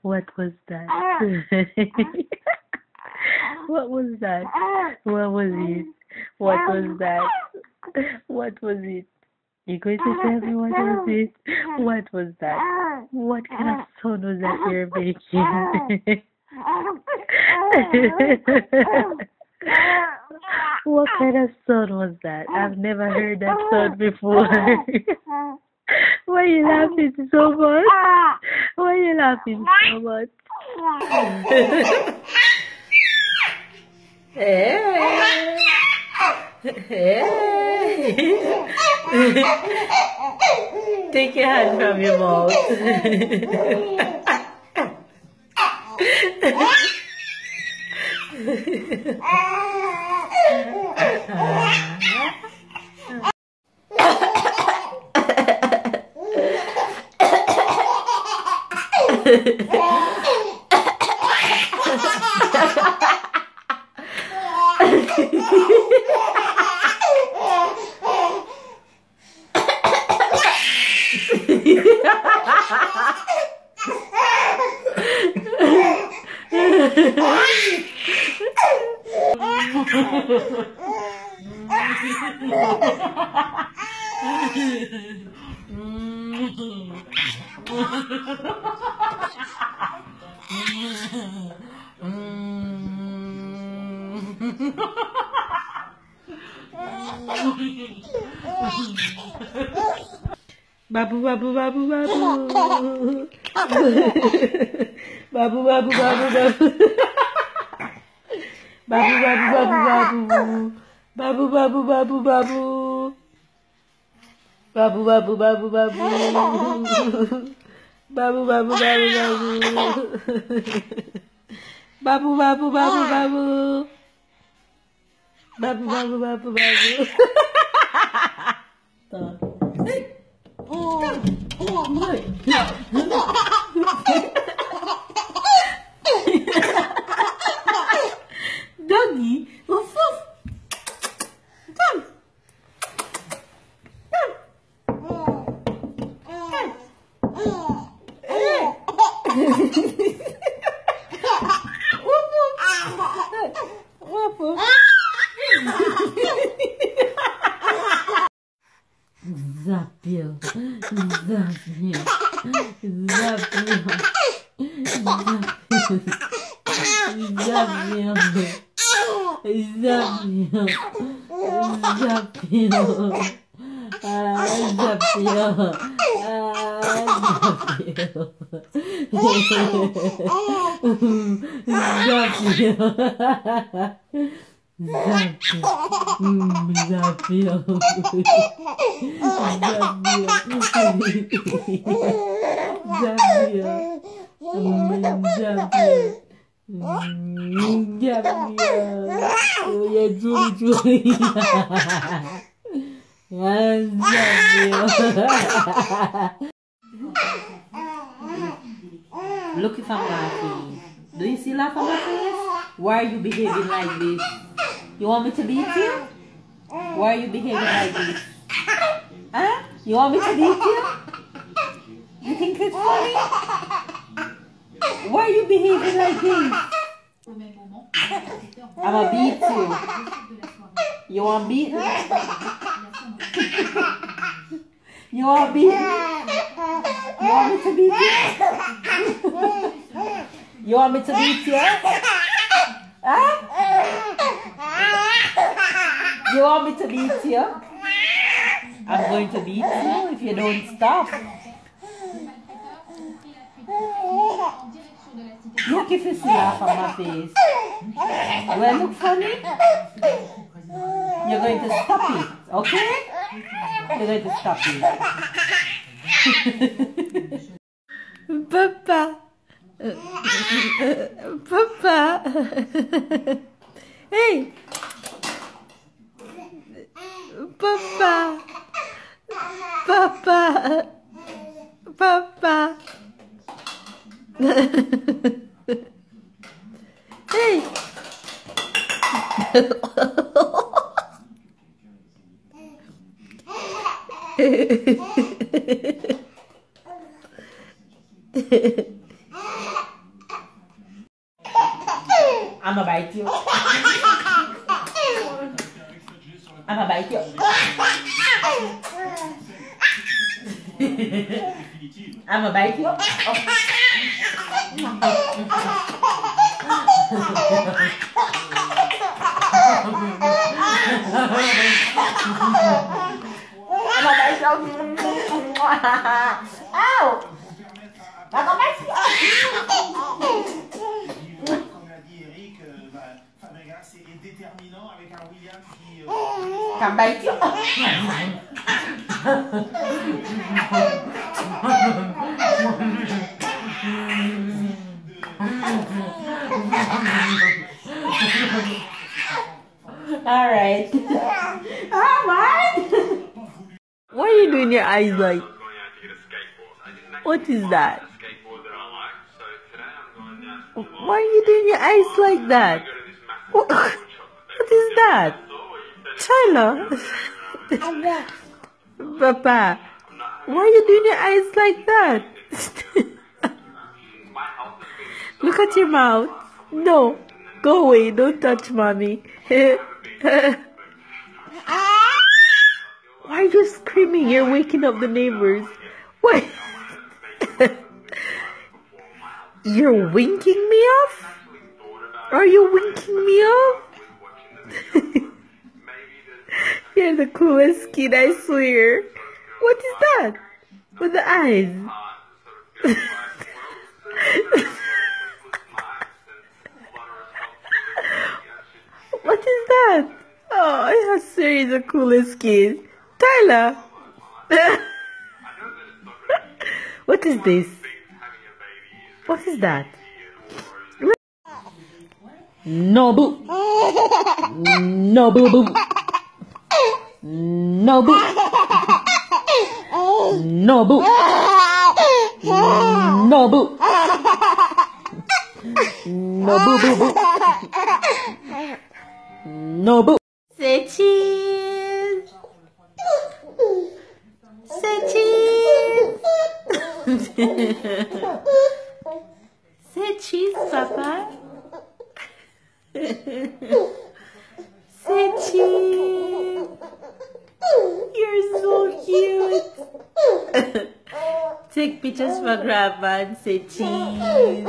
What was that? What was that? What was it? What was that? What was it? You going to tell me what was it? What was that? What kind of sound was that you're making? What kind of sound was that? I've never heard that sound before. Why are you laughing so much? Why are you laughing so much? Hey! Hey! Take your hand from your mouth. Babu, babu, babu, babu. Babu, babu, babu, babu. Babu, babu, babu, babu. Babu, babu, babu, babu. Babu, babu, babu, babu. Babu, babu, babu, babu. Babu, babu, babu, babu. Babu, babu, babu, babu. Oh my God. Doggy, woof woof. Come. Come. Woof woof. Woof woof. Zapiel, zapiel, zapiel, zapiel, Look if I'm laughing. Do you see laugh on my face? Why are you behaving like this? You want me to beat you? Why are you behaving like this? Huh? You want me to beat you? You think it's funny? Why are you behaving like this? I'm gonna beat you. You want beat? You want beat? You want me to beat you? You want me to beat you? Huh? You want me to beat you? I'm going to beat you if you don't stop. Look if you see laugh on my face. Do I look funny? You're going to stop it, okay? You're going to stop it. Papa. Papa. Hey. Papa. Papa. Papa. Hey. I'ma bite you. I'ma bite you. I'ma bite you. I'ma bite you. Ow! I'ma bite you. Can bite you. All right. Oh, what? Why are you doing your eyes like? What is that? Why are you doing your eyes like that? What is that? Tyler? Papa, why are you doing your eyes like that? Look at your mouth. No, go away. Don't touch mommy. Why are you screaming? You're waking up the neighbors. What? You're winking me off? Are you winking me off? You're the coolest kid, I swear. What is that? With the eyes? What is that? Oh, I swear he's the coolest kid. Tyler! What is this? What is that? No boo. No boo boo. No boo. No boo. No boo. No boo boo boo. No boo. Say cheese. Say cheese. Say cheese, Papa. Say cheese. You're so cute. Take pictures for Grandma and say cheese.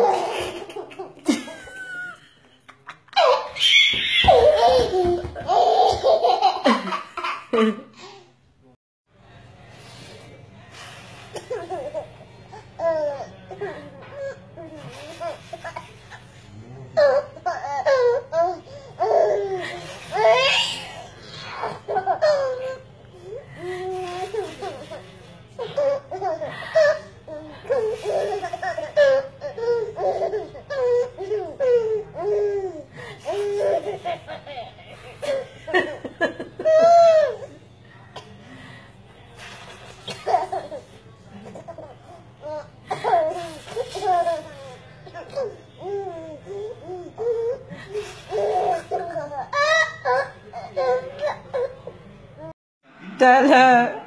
Tyler.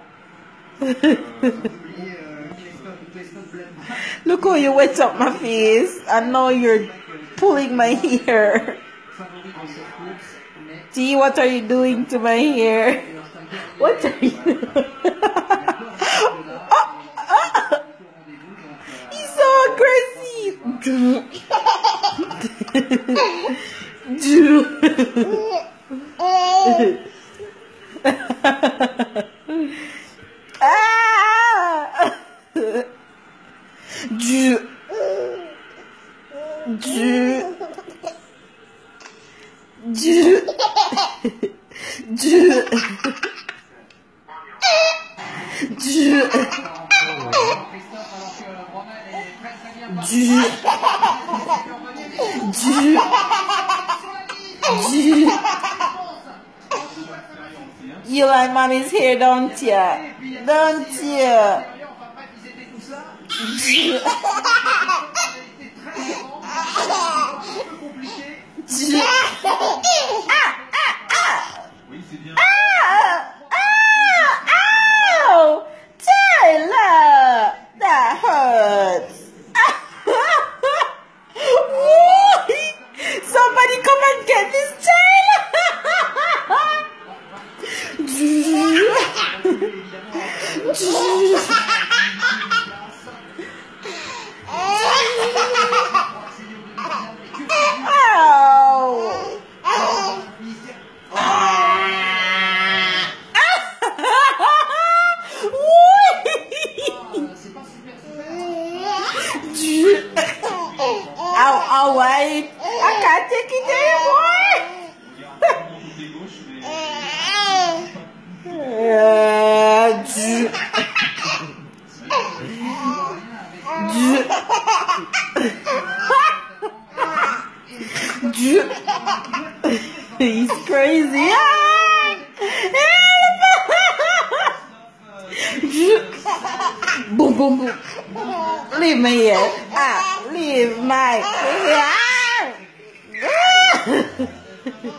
Look how you wet up my face, and now you're pulling my hair. T, what are you doing to my hair? What are you doing? He's so aggressive. You like mommy's hair, don't you? Don't you? Ow! Tyler! That hurts! Oh, wait. I can't take it anymore. He's crazy. Boom, boom, boom. Leave me here. Leave my here.